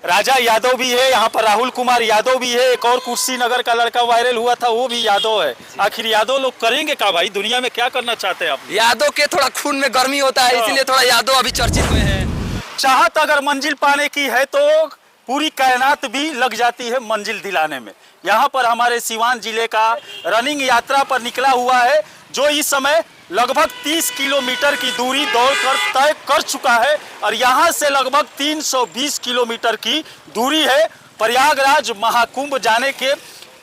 राजा यादव भी है, यहाँ पर राहुल कुमार यादव भी है, एक और कुर्सीनगर का लड़का वायरल हुआ था वो भी यादव है। आखिर यादव लोग करेंगे क्या भाई, दुनिया में क्या करना चाहते हैं आप? यादव के थोड़ा खून में गर्मी होता है, इसीलिए थोड़ा यादव अभी चर्चित में है। चाहत अगर मंजिल पाने की है तो पूरी कायनात भी लग जाती है मंजिल दिलाने में। यहाँ पर हमारे सिवान जिले का रनिंग यात्रा पर निकला हुआ है, जो इस समय लगभग 30 किलोमीटर की दूरी दौड़कर तय कर चुका है और यहाँ से लगभग 320 किलोमीटर की दूरी है प्रयागराज महाकुंभ जाने के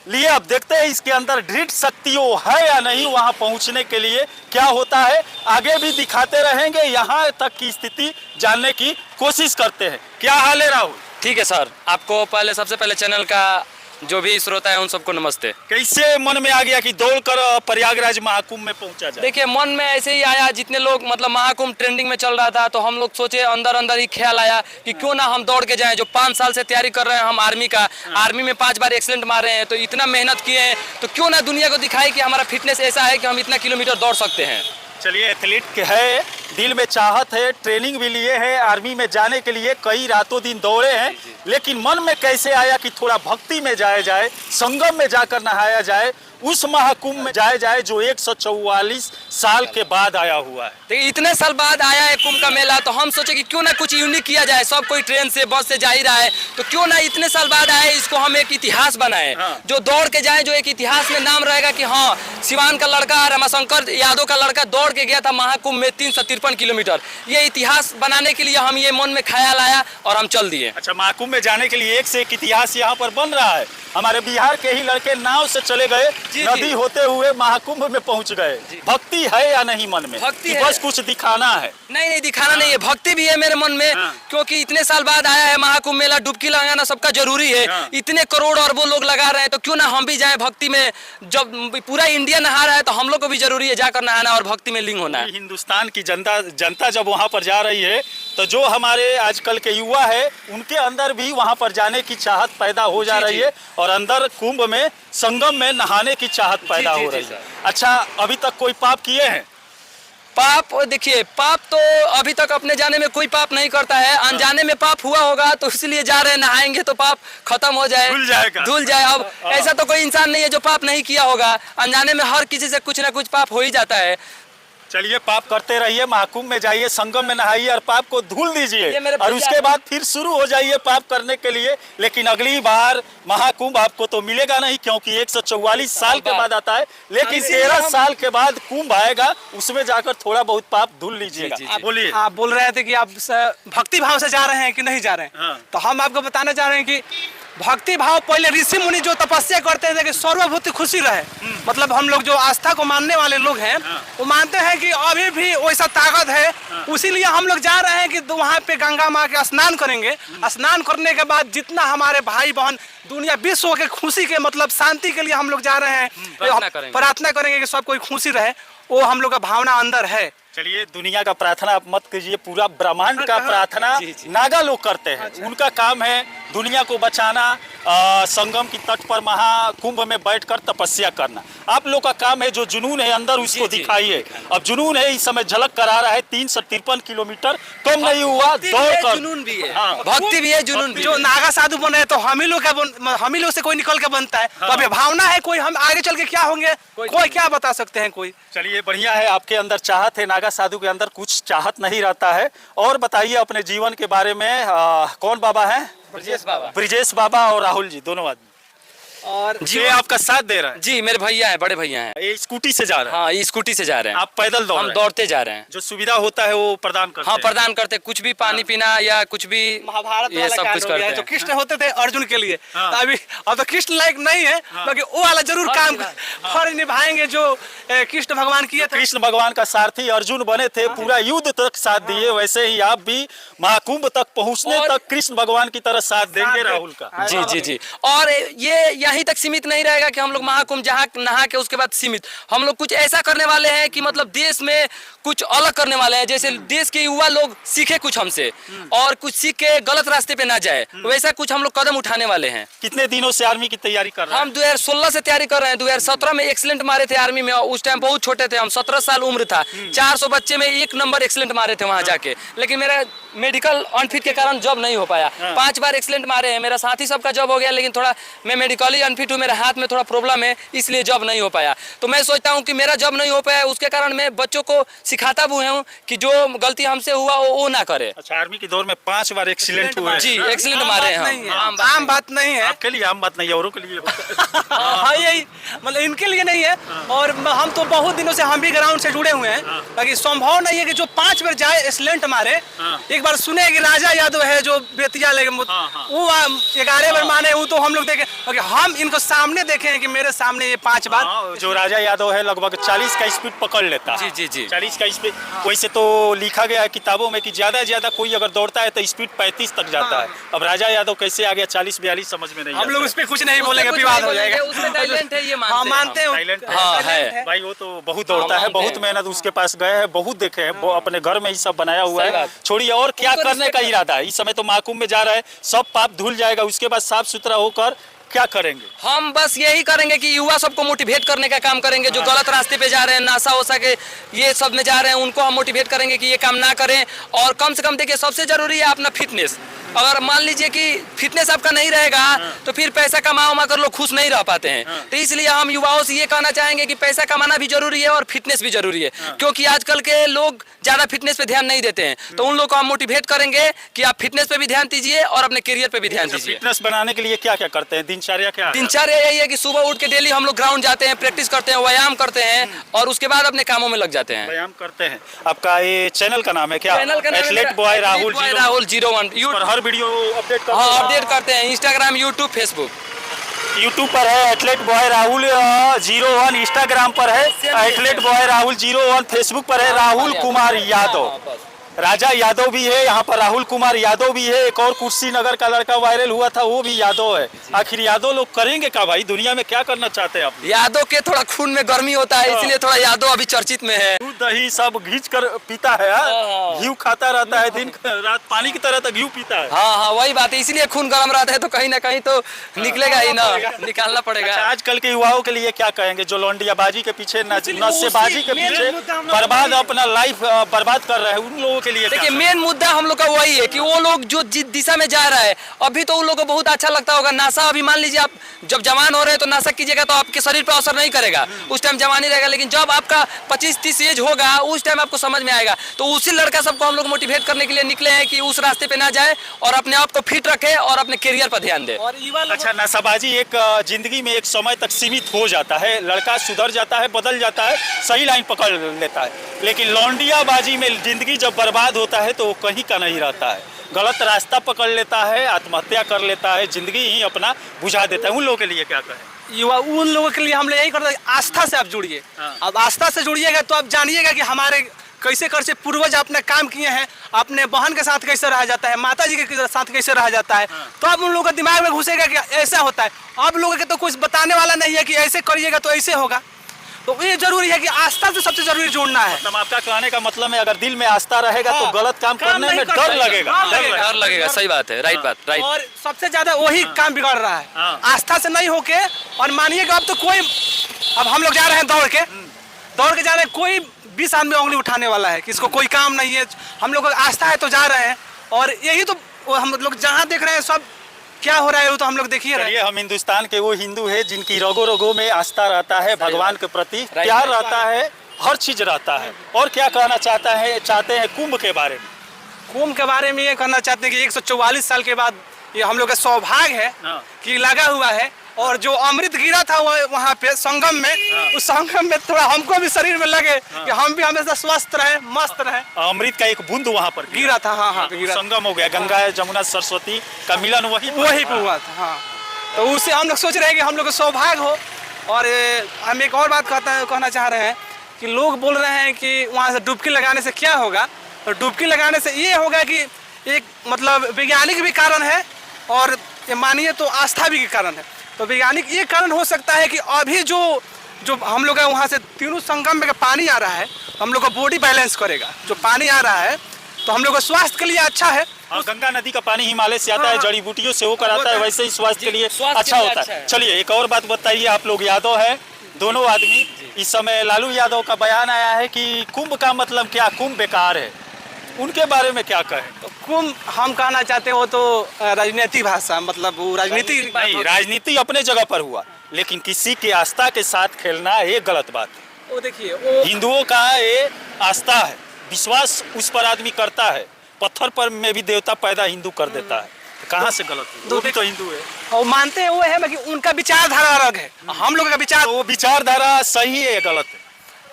लिए। अब देखते हैं इसके अंदर दृढ़ शक्ति है या नहीं, वहां पहुंचने के लिए क्या होता है आगे भी दिखाते रहेंगे, यहाँ तक की स्थिति जानने की कोशिश करते हैं। क्या हाल है राहुल? ठीक है सर, आपको पहले सबसे पहले चैनल का जो भी श्रोता है उन सबको नमस्ते। कैसे मन में आ गया कि दौड़कर प्रयागराज महाकुंभ में पहुंचा जाए? देखिए मन में ऐसे ही आया, जितने लोग मतलब महाकुंभ ट्रेंडिंग में चल रहा था तो हम लोग सोचे, अंदर अंदर ही ख्याल आया कि क्यों ना हम दौड़ के जाएं। जो 5 साल से तैयारी कर रहे हैं हम आर्मी का, आर्मी में 5 बार एक्सीलेंट मारे हैं, तो इतना मेहनत किए हैं तो क्यों ना दुनिया को दिखाए कि हमारा फिटनेस ऐसा है कि हम इतना किलोमीटर दौड़ सकते हैं। चलिए, एथलीट है, दिल में चाहत है, ट्रेनिंग भी लिए हैं, आर्मी में जाने के लिए कई रातों दिन दौड़े हैं, लेकिन मन में कैसे आया कि थोड़ा भक्ति में जाया जाए, संगम में जाकर नहाया जाए, उस महाकुंभ में जाया जाए जो 144 साल के बाद आया हुआ है। देखिए इतने साल बाद आया है कुंभ का मेला, तो हम सोचे कि क्यों ना कुछ यूनिक किया जाए। सब कोई ट्रेन से बस से जा ही रहा है, तो क्यों ना इतने साल बाद आए, इसको हम एक इतिहास बनाए। हाँ। जो दौड़ के जाए, जो एक इतिहास में नाम रहेगा कि हाँ, सिवान का लड़का रमाशंकर यादव का लड़का दौड़ के गया था महाकुंभ में 353 किलोमीटर। ये इतिहास बनाने के लिए हम ये मन में ख्याल आया और हम चल दिए। अच्छा, महाकुंभ में जाने के लिए एक से एक इतिहास यहाँ पर बन रहा है। हमारे बिहार के ही लड़के नाव से चले गए, नदी होते हुए महाकुंभ में पहुंच गए। भक्ति है या नहीं मन में? भक्ति है, है। बस कुछ दिखाना है? नहीं दिखाना नहीं है, भक्ति भी है मेरे मन में। क्योंकि इतने साल बाद आया है महाकुंभ मेला, डुबकी लगाना सबका जरूरी है। इतने करोड़ अरबों लोग लगा रहे हैं, तो क्यों ना हम भी जाएं भक्ति में। जब पूरा इंडिया नहा रहा है तो हम लोग को भी जरूरी है जाकर नहाना और भक्ति में लीन होना है। हिंदुस्तान की जनता जब वहाँ पर जा रही है तो जो हमारे आजकल के युवा है उनके अंदर भी वहाँ पर जाने की चाहत पैदा हो जा रही है और अंदर कुंभ में संगम में नहाने की चाहत पैदा हो रही है। अच्छा, अभी तक कोई पाप किए हैं? पाप देखिए, पाप तो अभी तक अपने जाने में कोई पाप नहीं करता है। अनजाने में पाप हुआ होगा तो इसलिए जा रहे हैं, नहाएंगे तो पाप खत्म हो जाए, धुल जाए। अब ऐसा तो कोई इंसान नहीं है जो पाप नहीं किया होगा। अनजाने में हर किसी से कुछ ना कुछ पाप हो ही जाता है। चलिए, पाप करते रहिए, महाकुंभ में जाइए, संगम में नहाइए और पाप को धुल दीजिए और उसके बाद फिर शुरू हो जाइए पाप करने के लिए। लेकिन अगली बार महाकुंभ आपको तो मिलेगा नहीं, क्योंकि 144 साल के बाद आता है, लेकिन 13 साल के बाद कुंभ आएगा, उसमें जाकर थोड़ा बहुत पाप धुल लीजिएगा। बोलिए। आप बोल रहे थे कि आप भक्ति भाव से जा रहे हैं कि नहीं जा रहे हैं, तो हम आपको बताना चाह रहे हैं कि भक्ति भाव पहले ऋषि मुनि जो तपस्या करते थे कि सर्वभूत खुशी रहे, मतलब हम लोग जो आस्था को मानने वाले लोग हैं वो मानते हैं कि अभी भी वैसा ताकत है। उसीलिए हम लोग जा रहे हैं कि वहाँ पे गंगा माँ के स्नान करेंगे। स्नान करने के बाद जितना हमारे भाई बहन दुनिया विश्व के खुशी के मतलब शांति के लिए हम लोग जा रहे हैं, प्रार्थना करेंगे कि सब कोई खुशी रहे। वो हम लोग का भावना अंदर है। चलिए, दुनिया का प्रार्थना आप मत कीजिए, पूरा ब्रह्मांड का प्रार्थना नागा लोग करते हैं। उनका काम है दुनिया को बचाना, संगम की तट पर महाकुंभ में बैठकर तपस्या करना। आप लोग का काम है जो जुनून है अंदर उसको दिखाइए। अब जुनून है, इस समय झलक करा रहा है, 353 किलोमीटर कम नहीं हुआ, दौड़कर जुनून भी है, भक्ति भी है, जुनून भी। जो नागा साधु बने तो हम ही लोग से कोई निकल के बनता है। तो अभी भावना है, कोई हम आगे चल के क्या होंगे कोई क्या बता सकते हैं कोई। चलिए, बढ़िया है, आपके अंदर चाहत है, नागा साधु के अंदर कुछ चाहत नहीं रहता है। और बताइए अपने जीवन के बारे में। कौन बाबा है? ब्रिजेश बाबा और राहुल जी, दोनों आदमी। और ये आपका साथ दे रहा है? जी, मेरे भैया हैं, बड़े भैया हैं। ये स्कूटी से जा रहे हैं? हाँ, ये स्कूटी से जा रहे हैं। आप पैदल दौड़ हम दौड़ते जा रहे हैं। जो सुविधा होता है वो प्रदान करते हैं? हाँ, प्रदान करते, कुछ भी पानी पीना या कुछ भी, महाभारत ये सब कुछ करते हैं। जो कृष्ण होते थे अर्जुन के लिए, तो अभी अब तो कृष्ण लायक नहीं है, बाकी वो वाला जरूर काम फर्ज निभाएंगे जो कृष्ण भगवान किए थे। कृष्ण भगवान का सारथी अर्जुन बने थे, पूरा युद्ध तक साथ दिए, वैसे ही आप भी महाकुंभ तक पहुंचने तक कृष्ण भगवान की तरह साथ देंगे राहुल का। जी जी जी। और ये यहीं तक सीमित नहीं रहेगा कि हम लोग महाकुंभ जहाँ नहा के उसके बाद सीमित, हम लोग कुछ ऐसा करने वाले हैं कि मतलब देश में कुछ अलग करने वाले हैं। जैसे देश के युवा लोग सीखे कुछ हमसे और कुछ सीख के गलत रास्ते पे ना जाए, वैसा कुछ हम लोग कदम उठाने वाले हैं। कितने दिनों से आर्मी की तैयारी कर रहे हैं? हम 2016 से तैयारी कर रहे हैं। 2017 में एक्सीलेंट मारे थे आर्मी में, उस टाइम बहुत छोटे थे हम, 17 साल उम्र था। 400 बच्चे में 1 नंबर एक्सीलेंट मारे थे वहाँ जाके। लेकिन मेरा मेडिकल अनफिट के कारण जॉब नहीं हो पाया। 5 बार एक्सीलेंट मारे हैं, मेरा साथी सबका जॉब हो गया, लेकिन थोड़ा मैं मेडिकली अनफिट हूँ, मेरे हाथ में थोड़ा प्रॉब्लम है, इसलिए जॉब नहीं हो पाया। तो मैं सोचता हूँ कि मेरा जॉब नहीं हो पाया, उसके कारण मैं बच्चों को सिखाता भी हूँ कि जो गलती हमसे हुआ वो ना करे। अच्छा, आर्मी के दौर में 5 बार एक्सीलेंट हुए। जी, एक्सीलेंट मारे हैं हम। आम बात नहीं है, आपके लिए आम बात नहीं है, औरों के लिए हाँ यही मतलब इनके लिए नहीं है। और हम तो बहुत दिनों से हम भी ग्राउंड से जुड़े हुए हैं, ताकि संभव नहीं है कि जो 5 बार जाए एक्सीलेंट मारे। एक बार सुने कि राजा यादव है जो बेतिया लेके वो 11 बार माने, वो तो हम लोग देखे, हम इनको सामने देखे हैं कि मेरे सामने ये 5 बार। जो राजा यादव है लगभग 40 का स्पीड पकड़ लेता है। जी जी जी, 40 का स्पीड। वैसे तो लिखा गया है किताबों में कि ज्यादा से ज्यादा कोई अगर दौड़ता है तो स्पीड 35 तक जाता है। अब राजा यादव कैसे आ गया 40-42 समझ में नहीं हम लोग आता। उस पर कुछ नहीं बोलेंगे, विवाद हो जाएगा। उसमें टैलेंट है, ये हाँ मानते हैं, Talent है। हाँ है भाई वो तो बहुत दौड़ता है, बहुत मेहनत उसके पास गए हैं, बहुत देखे हैं, वो अपने घर में ही सब बनाया हुआ सही है। बात। छोड़िए, और क्या उनको करने का respect इरादा है? इस समय तो महाकुंभ में जा रहा है, सब पाप धुल जाएगा, उसके बाद साफ सुथरा होकर क्या करेंगे? हम बस यही करेंगे कि युवा सबको मोटिवेट करने का काम करेंगे। जो गलत रास्ते पे जा रहे हैं, नशा वशा के ये सब में जा रहे हैं, उनको हम मोटिवेट करेंगे कि ये काम ना करें। और कम से कम देखिए, सबसे जरूरी है अपना फिटनेस। अगर मान लीजिए कि फिटनेस आपका नहीं रहेगा तो फिर पैसा कमा कर लोग खुश नहीं रह पाते हैं। तो इसलिए हम युवाओं से ये कहना चाहेंगे कि पैसा कमाना भी जरूरी है और फिटनेस भी जरूरी है, क्योंकि आजकल के लोग ज्यादा फिटनेस पे ध्यान नहीं देते हैं। तो उन लोग को हम मोटिवेट करेंगे कि आप फिटनेस पे भी ध्यान दीजिए और अपने करियर पे भी ध्यान दीजिए। फिटनेस बनाने के लिए क्या क्या करते हैं? दिनचर्या क्या है? दिनचर्या यही है कि सुबह उठ के डेली हम लोग ग्राउंड जाते हैं, प्रैक्टिस करते हैं, व्यायाम करते हैं और उसके बाद अपने कामों में लग जाते हैं। व्यायाम करते हैं। आपका ये चैनल का नाम है क्या? चैनल का नाम है एथलेट बॉय राहुल 01। पर हर वीडियो अपडेट करते हाँ, हैं। अपडेट करते हैं इंस्टाग्राम, यूट्यूब, फेसबुक। यूट्यूब पर है एथलेट बॉय राहुल 01, इंस्टाग्राम पर है एथलेट बॉय राहुल 01, फेसबुक पर है राहुल कुमार यादव। राजा यादव भी है यहाँ पर, राहुल कुमार यादव भी है। एक और कुर्सीनगर का लड़का वायरल हुआ था, वो भी यादव है। आखिर यादव लोग करेंगे क्या भाई? दुनिया में क्या करना चाहते हैं आप? यादव के थोड़ा खून में गर्मी होता है, इसलिए थोड़ा यादव अभी चर्चित में है। दूध दही सब घींच कर पीता है, घी खाता रहता है, दिन रात पानी की तरह तक घी पीता है। हाँ हाँ, वही बात है, इसीलिए खून गर्म रहता है, तो कहीं ना कहीं तो निकलेगा ही ना, निकालना पड़ेगा। अच्छा, आजकल के युवाओं के लिए क्या कहेंगे जो लौंडियाबाजी के पीछे, नशेबाजी के पीछे बर्बाद अपना लाइफ बर्बाद कर रहे हैं, उन लोगों के लिए? देखिए, मेन मुद्दा हम लोग का वही है कि वो लोग जो जिस दिशा में जा रहा है, अभी तो उन लोगों को बहुत अच्छा लगता होगा नशा। अभी मान लीजिए आप जब जवान हो रहे हैं तो नशा कीजिएगा तो आपके शरीर पर असर नहीं करेगा, उस टाइम जवानी रहेगा। लेकिन जब आपका 25-30 एज होगा, उस टाइम आपको समझ में आएगा। तो उसी लड़का सबको हम लोग मोटिवेट करने के लिए निकले हैं कि उस रास्ते पे ना जाए और अपने आप को फिट रखे और अपने करियर पर ध्यान दे। अच्छा, नशाबाजी एक जिंदगी में एक समय तक सीमित हो जाता है, लड़का सुधर जाता है, बदल जाता है, सही लाइन पकड़ लेता है। लेकिन लौंडियाबाजी में जिंदगी जब बर्बाद होता है तो वो कहीं का नहीं रहता है, गलत रास्ता पकड़ लेता है, आत्महत्या कर लेता है, जिंदगी ही अपना बुझा देता है। उन लोगों के लिए क्या कहें? युवा उन लोगों के लिए हम लोग यही करते हैं, आस्था से आप जुड़िए। अब आस्था से जुड़िएगा तो आप जानिएगा कि हमारे कैसे कैसे पूर्वज अपने काम किए हैं, अपने बहन के साथ कैसे रहा जाता है, माता जी के साथ कैसे रहा जाता है। तो अब उन लोगों के दिमाग में घुसेगा कि ऐसा होता है। अब लोगों के तो कुछ बताने वाला नहीं है कि ऐसे करिएगा तो ऐसे होगा। तो ये जरूरी है कि आस्था से सबसे जरूरी जोड़ना है। मतलब आपका कहने का मतलब है अगर दिल में आस्था रहेगा तो गलत काम करने में डर लगेगा। डर लगेगा, सही बात है, राइट बात, राइट। और सबसे ज्यादा वही काम बिगड़ रहा है, आस्था से नहीं होके। और मानिएगा अब तो कोई, अब हम लोग जा रहे हैं दौड़ के जा रहे हैं, कोई 20 आदमी उंगली उठाने वाला है कि इसको कोई काम नहीं है। हम लोग को आस्था है तो जा रहे हैं, और यही तो हम लोग जहाँ देख रहे हैं सब क्या हो रहा है वो तो हम लोग देखिए रहे हैं। हम हिंदुस्तान के वो हिंदू है जिनकी रगों रगों में आस्था रहता है, भगवान के प्रति प्यार रहता है, हर चीज रहता है। और क्या कहना चाहते हैं कुंभ के बारे में? कुंभ के बारे में ये कहना चाहते हैं कि 144 साल के बाद ये हम लोग का सौभाग्य है कि लगा हुआ है। और जो अमृत गिरा था वहाँ पे संगम में, उस संगम में थोड़ा हमको भी शरीर में लगे कि हम भी हमेशा स्वस्थ रहे, मस्त रहे। अमृत का एक बूंद वहाँ पर गिरा था। हाँ, गिरा। संगम हो गया, गंगा जमुना सरस्वती का मिलन वही पे हुआ था। हाँ, तो उससे हम लोग सोच रहे हैं कि हम लोग को सौभाग्य हो। और हम एक और बात कहना चाह रहे हैं कि लोग बोल रहे हैं कि वहाँ से डुबकी लगाने से क्या होगा। तो डुबकी लगाने से ये होगा कि एक मतलब वैज्ञानिक भी कारण है और ये मानिए तो आस्था भी के कारण है। तो वैज्ञानिक ये कारण हो सकता है कि अभी जो हम लोग वहाँ से तीनों संगम में पानी आ रहा है, हम लोग का बॉडी बैलेंस करेगा। जो पानी आ रहा है तो हम लोग का स्वास्थ्य के लिए अच्छा है। गंगा नदी का पानी हिमालय से आता है, जड़ी बूटियों से होकर आता है, वैसे ही स्वास्थ्य के लिए अच्छा होता है। चलिए एक और बात बताइए, आप लोग यादव है दोनों आदमी, इस समय लालू यादव का बयान आया है कि कुंभ का मतलब क्या, कुंभ बेकार है। उनके बारे में क्या कहें? तो कुंभ हम कहना चाहते हैं वो तो राजनीतिक भाषा, मतलब वो राजनीति नहीं, राजनीति अपने जगह पर हुआ, लेकिन किसी की आस्था के साथ खेलना ये गलत बात है। वो देखिए वो हिंदुओं का ये आस्था है, विश्वास उस पर आदमी करता है, पत्थर पर में भी देवता पैदा हिंदू कर देता है, तो कहाँ से गलत है? वो भी तो हिंदू है। वो मानते हैं वो है, बाकी उनका विचारधारा अलग है, हम लोग का विचार तो वो विचारधारा सही है या गलत है?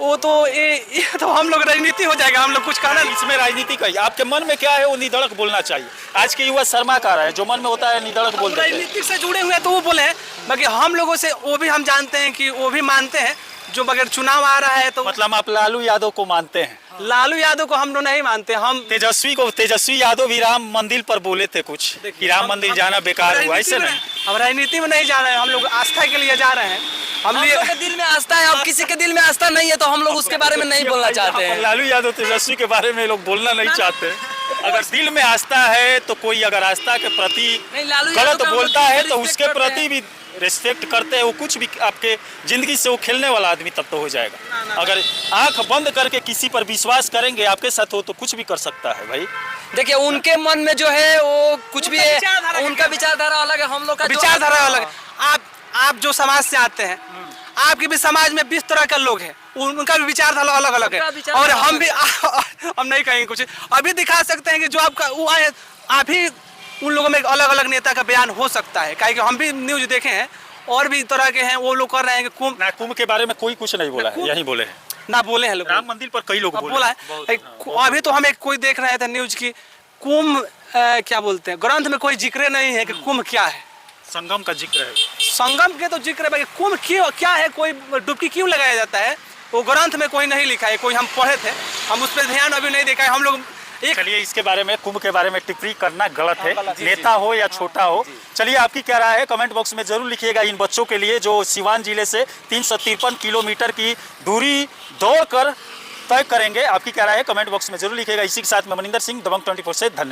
वो तो ये तो हम लोग राजनीति हो जाएगा, हम लोग कुछ कहना इसमें राजनीति का ही आपके मन में क्या है वो निधड़क बोलना चाहिए। आज के युवा शर्मा का रहा है, जो मन में होता है निधड़क बोल देते हैं। राजनीति से जुड़े हुए हैं तो वो बोले हैं, बाकी हम लोगों से वो भी हम जानते हैं कि वो भी मानते हैं जो बगैर चुनाव आ रहा है तो मतलब आप लालू यादव को मानते हैं? लालू यादव को हम लोग नहीं मानते। हम तेजस्वी यादव भी राम मंदिर पर बोले थे कुछ कि राम मंदिर जाना बेकार हुआ, ऐसे नहीं? हम राजनीति में नहीं जा रहे हैं, हम लोग आस्था के लिए जा रहे हैं। हम लोग के दिल में आस्था है, अब किसी के दिल में आस्था नहीं है तो हम लोग उसके बारे में नहीं बोलना चाहते हैं। लालू यादव तेजस्वी के बारे में लोग बोलना नहीं चाहते। अगर दिल में आस्था है तो कोई अगर आस्था के प्रति नहीं, लालू यादव गलत का हम लोग बोलता है तो respect उसके करते प्रति हैं। भी रिस्पेक्ट करते हैं। वो कुछ भी आपके जिंदगी से वो खेलने वाला आदमी तब तो हो जाएगा। अगर आंख बंद करके किसी पर विश्वास करेंगे आपके साथ हो तो कुछ भी कर सकता है भाई। देखिए उनके मन में जो है वो कुछ भी है, विचारधारा उनका विचारधारा अलग है, हम लोग का जो- विचारधारा अलग है। आप जो समाज से आते हैं, आपके भी समाज में 20 तरह के लोग हैं, उनका भी विचारधारा अलग अलग है। सबका विचारधारा और हम अलग भी हम नहीं कहेंगे कुछ, अभी दिखा सकते हैं कि जो आपका वो आए, आप ही उन लोगों में अलग अलग नेता का बयान हो सकता है, काहे कि हम भी न्यूज देखे हैं और भी तरह के हैं, वो लोग कर रहे हैं कि कुंभ ना कुंभ के बारे में कोई कुछ नहीं बोला है, यही बोले हैं। ना बोले हैं लोग, राम मंदिर पर कई लोग बोला है। अभी तो हम एक कोई देख रहे थे न्यूज की, कुंभ क्या बोलते हैं, ग्रंथ में कोई जिक्र नहीं है कि कुंभ क्या है। संगम का जिक्र है। संगम के तो जिक्र है, बाकी कुंभ क्यों क्या है, कोई डुबकी क्यों लगाया जाता है, वो ग्रंथ में कोई नहीं लिखा है। कोई हम पढ़े थे, हम उस पर ध्यान अभी नहीं देखा है। हम लोग एक चलिए इसके बारे में, कुंभ के बारे में टिप्पणी करना गलत है, जी, नेता हो या छोटा हो। चलिए आपकी क्या राय है कमेंट बॉक्स में जरूर लिखिएगा। इन बच्चों के लिए जो सिवान जिले से 353 किलोमीटर की दूरी दौड़ कर तय करेंगे, आपकी क्या राय है कमेंट बॉक्स में जरूर लिखिएगा। इसी के साथ मैं मनिंदर सिंह, दबंग 24 से धन्यवाद।